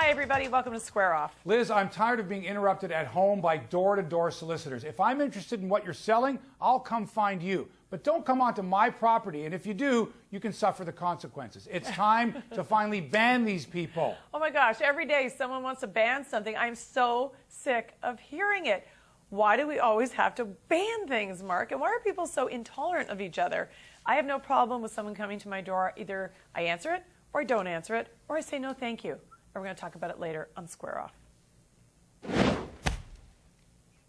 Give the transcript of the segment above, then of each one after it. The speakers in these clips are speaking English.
Hi, everybody. Welcome to Square Off. Liz, I'm tired of being interrupted at home by door-to-door solicitors. If I'm interested in what you're selling, I'll come find you. But don't come onto my property, and if you do, you can suffer the consequences. It's time to finally ban these people. Oh my gosh, every day someone wants to ban something. I'm so sick of hearing it. Why do we always have to ban things, Mark? And why are people so intolerant of each other? I have no problem with someone coming to my door. Either I answer it, or I don't answer it, or I say no thank you. And we're going to talk about it later on Square Off.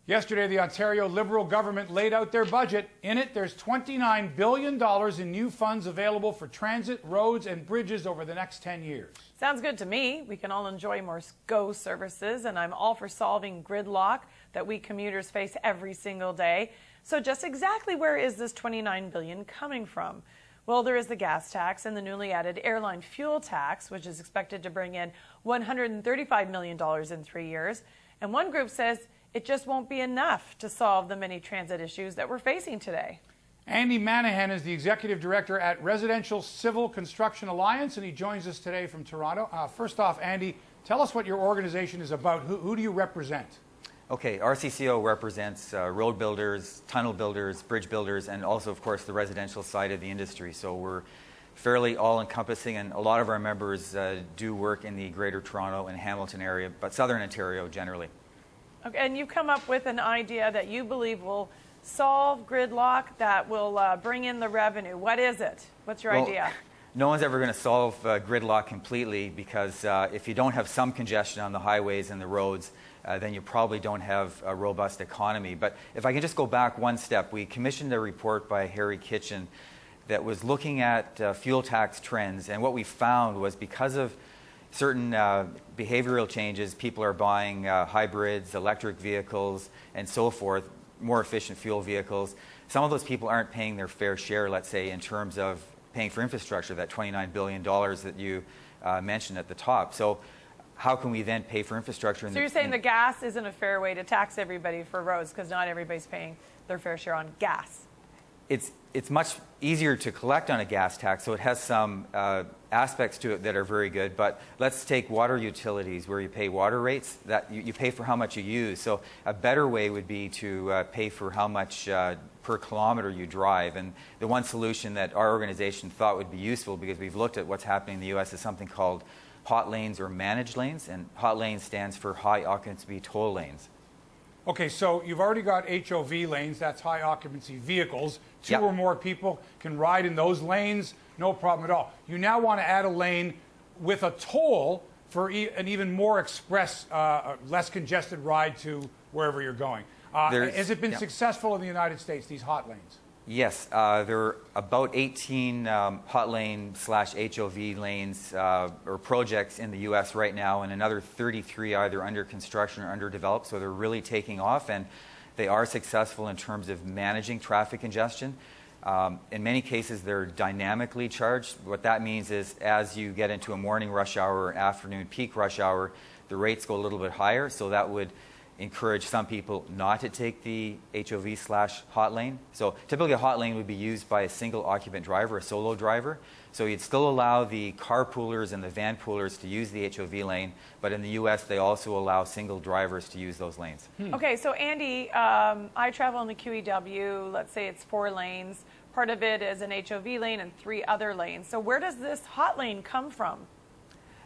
Yesterday, the Ontario Liberal government laid out their budget. In it, there's $29 billion in new funds available for transit, roads, and bridges over the next 10 years. Sounds good to me. We can all enjoy more GO services, and I'm all for solving gridlock that we commuters face every single day. So just exactly where is this $29 billion coming from? Well, there is the gas tax and the newly added airline fuel tax, which is expected to bring in $135 million in 3 years. And one group says it just won't be enough to solve the many transit issues that we're facing today. Andy Manahan is the executive director at Residential Civil Construction Alliance, and he joins us today from Toronto. First off, Andy, tell us what your organization is about. Who do you represent? Okay, RCCAO represents road builders, tunnel builders, bridge builders, and also, of course, the residential side of the industry. So we're fairly all-encompassing, and a lot of our members do work in the Greater Toronto and Hamilton area, but Southern Ontario generally. Okay, and you've come up with an idea that you believe will solve gridlock, that will bring in the revenue. What is it? What's your idea? No one's ever going to solve gridlock completely, because if you don't have some congestion on the highways and the roads, then you probably don't have a robust economy. But if I can just go back one step, we commissioned a report by Harry Kitchen that was looking at fuel tax trends, and what we found was because of certain behavioral changes, people are buying hybrids, electric vehicles, and so forth, more efficient fuel vehicles. Some of those people aren't paying their fair share, let's say, in terms of paying for infrastructure, that $29 billion that you mentioned at the top. So how can we then pay for infrastructure? So you're saying the gas isn't a fair way to tax everybody for roads, because not everybody's paying their fair share on gas. It's much easier to collect on a gas tax, so it has some aspects to it that are very good. But let's take water utilities, where you pay water rates, that you pay for how much you use. So a better way would be to pay for how much per kilometer you drive. And the one solution that our organization thought would be useful, because we've looked at what's happening in the U.S., is something called hot lanes or managed lanes. And hot lanes stands for high occupancy toll lanes. Okay, so you've already got HOV lanes, that's high occupancy vehicles. Two Yep. or more people can ride in those lanes, no problem at all. You now want to add a lane with a toll for an even more express, less congested ride to wherever you're going. Has it been successful in the United States, these hot lanes? Yes, there are about 18 hot lane / HOV lanes or projects in the U.S. right now, and another 33 either under construction or underdeveloped. So they're really taking off, and they are successful in terms of managing traffic congestion. In many cases, they're dynamically charged. What that means is, as you get into a morning rush hour or afternoon peak rush hour, the rates go a little bit higher. So that would encourage some people not to take the HOV / hot lane. So typically a hot lane would be used by a single occupant driver, a solo driver. So you'd still allow the carpoolers and the van poolers to use the HOV lane, but in the US they also allow single drivers to use those lanes. Okay, so Andy, I travel in the QEW, let's say it's 4 lanes. Part of it is an HOV lane and 3 other lanes. So where does this hot lane come from?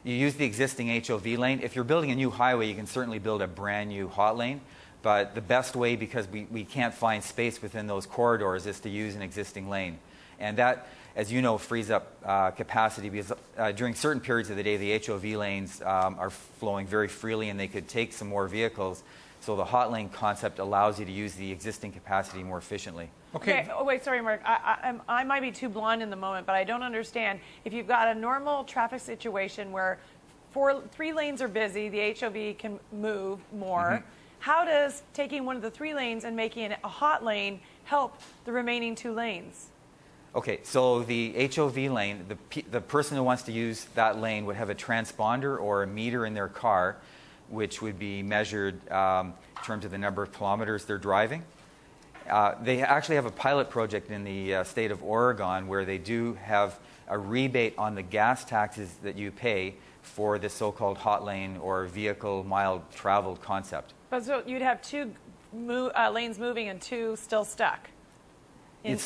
You use the existing HOV lane. If you're building a new highway, you can certainly build a brand new hot lane. But the best way, because we can't find space within those corridors, is to use an existing lane. And that, as you know, frees up capacity, because during certain periods of the day, the HOV lanes are flowing very freely and they could take some more vehicles. So the hot lane concept allows you to use the existing capacity more efficiently. Okay. Oh, wait, sorry, Mark. I might be too blind in the moment, but I don't understand. If you've got a normal traffic situation where 3 lanes are busy, the HOV can move more, how does taking one of the 3 lanes and making it a hot lane help the remaining 2 lanes? Okay, so the HOV lane, the person who wants to use that lane would have a transponder or a meter in their car, which would be measured in terms of the number of kilometers they're driving. They actually have a pilot project in the state of Oregon where they do have a rebate on the gas taxes that you pay for this so-called hot lane or vehicle mile traveled concept. But so you'd have two lanes moving and two still stuck in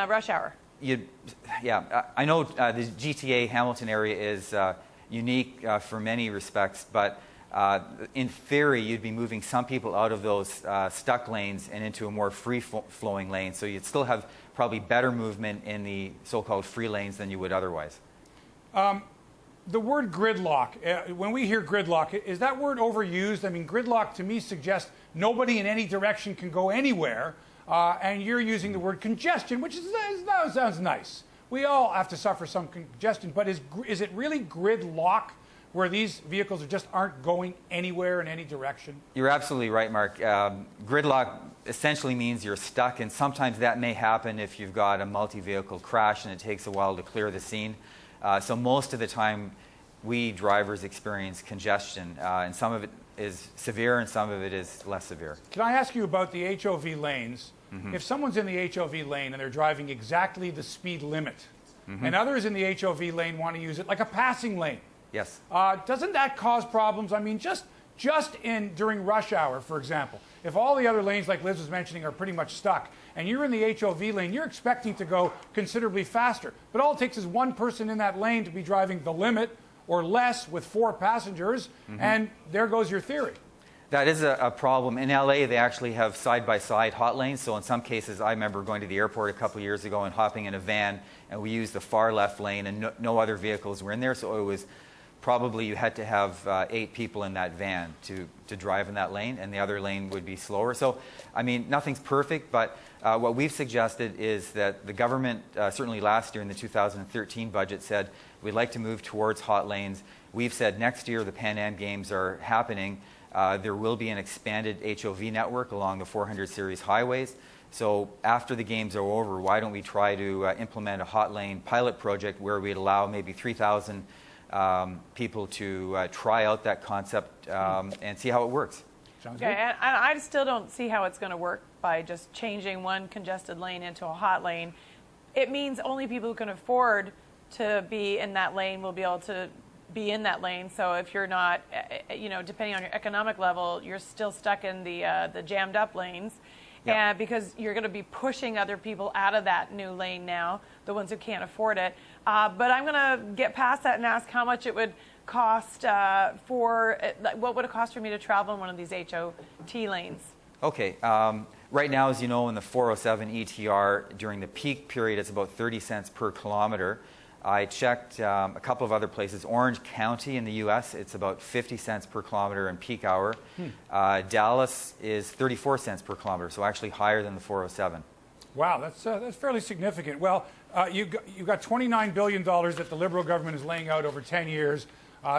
rush hour. I know the GTA Hamilton area is unique for many respects, but in theory, you'd be moving some people out of those stuck lanes and into a more free-flowing lane. So you'd still have probably better movement in the so-called free lanes than you would otherwise. The word gridlock, when we hear gridlock, is that word overused? I mean, gridlock to me suggests nobody in any direction can go anywhere, and you're using the word congestion, which sounds nice. We all have to suffer some congestion, but is it really gridlock, where these vehicles just aren't going anywhere in any direction? You're absolutely right, Mark. Gridlock essentially means you're stuck, and sometimes that may happen if you've got a multi-vehicle crash and it takes a while to clear the scene. So most of the time, we drivers experience congestion, and some of it is severe and some of it is less severe. Can I ask you about the HOV lanes? Mm-hmm. If someone's in the HOV lane and they're driving exactly the speed limit, mm-hmm. and others in the HOV lane want to use it like a passing lane, yes. Doesn't that cause problems? I mean, just during rush hour, for example, if all the other lanes, like Liz was mentioning, are pretty much stuck, and you're in the HOV lane, you're expecting to go considerably faster. But all it takes is one person in that lane to be driving the limit or less with 4 passengers, mm-hmm. and there goes your theory. That is a problem. In LA, they actually have side-by-side hot lanes. So in some cases, I remember going to the airport a couple of years ago and hopping in a van, and we used the far left lane, and no other vehicles were in there. So it was probably you had to have 8 people in that van to drive in that lane, and the other lane would be slower. So, I mean, nothing's perfect, but what we've suggested is that the government, certainly last year in the 2013 budget, said we'd like to move towards hot lanes. We've said next year the Pan Am Games are happening. There will be an expanded HOV network along the 400 series highways. So after the games are over, why don't we try to implement a hot lane pilot project where we'd allow maybe 3,000 people to try out that concept and see how it works. Sounds okay, good. and I still don't see how it's going to work by just changing one congested lane into a hot lane. It means only people who can afford to be in that lane will be able to be in that lane. So if you're not, depending on your economic level, you're still stuck in the jammed up lanes. Yep. And because you're going to be pushing other people out of that new lane now, the ones who can't afford it. But I'm going to get past that and ask how much it would cost what would it cost for me to travel in one of these HOT lanes? Okay. Right now, as you know, in the 407 ETR, during the peak period, it's about 30 cents per kilometer. I checked a couple of other places. Orange County in the U.S., it's about 50 cents per kilometer in peak hour. Dallas is 34 cents per kilometer, so actually higher than the 407. Wow, that's fairly significant. Well, you've got $29 billion that the Liberal government is laying out over 10 years.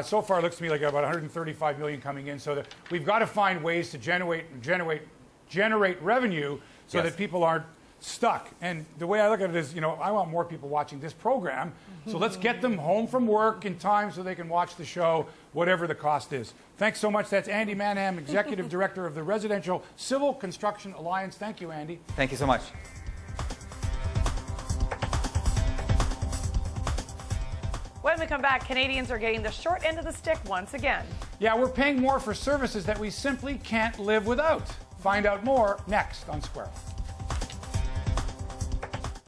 So far, it looks to me like about $135 million coming in. So that we've got to find ways to generate revenue so Yes. that people aren't stuck. And the way I look at it is, I want more people watching this program. So let's get them home from work in time so they can watch the show, whatever the cost is. Thanks so much. That's Andy Manham, Executive Director of the Residential Civil Construction Alliance. Thank you, Andy. Thank you so much. When we come back, Canadians are getting the short end of the stick once again. Yeah, we're paying more for services that we simply can't live without. Find out more next on Square.